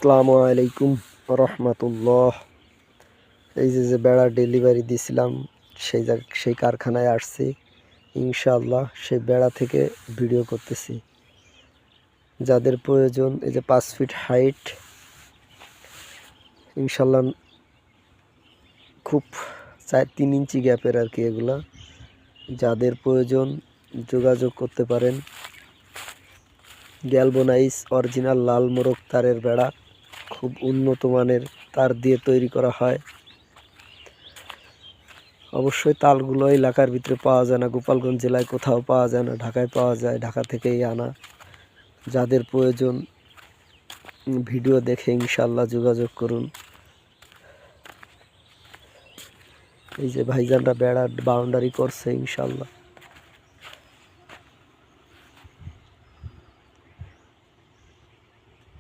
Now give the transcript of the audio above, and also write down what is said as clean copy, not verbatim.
আসসালামু আলাইকুম রহমতুল্লাহ। এই যে বেড়া ডেলিভারি দিয়েছিলাম সেই কারখানায় আসছি। ইনশাআল্লাহ সেই বেড়া থেকে ভিডিও করতেছি। যাদের প্রয়োজন, এই যে 5 ফিট হাইট, ইনশাআল্লাহ খুব 3 ইঞ্চি গ্যাপের আর কি। এগুলা যাদের প্রয়োজন যোগাযোগ করতে পারেন। গ্যালবোনাইজ অরিজিনাল লাল মোরগ তারের বেড়া, খুব উন্নত মানের তার দিয়ে তৈরি করা হয়। অবশ্যই তারগুলো এলাকার ভিতরে পাওয়া যায় না, গোপালগঞ্জ জেলায় কোথাও পাওয়া যায় না, ঢাকায় পাওয়া যায়, ঢাকা থেকেই আনা। যাদের প্রয়োজন ভিডিও দেখে ইনশাআল্লাহ যোগাযোগ করুন। এই যে ভাইজানরা বেড়া বাউন্ডারি করছে ইনশাআল্লাহ।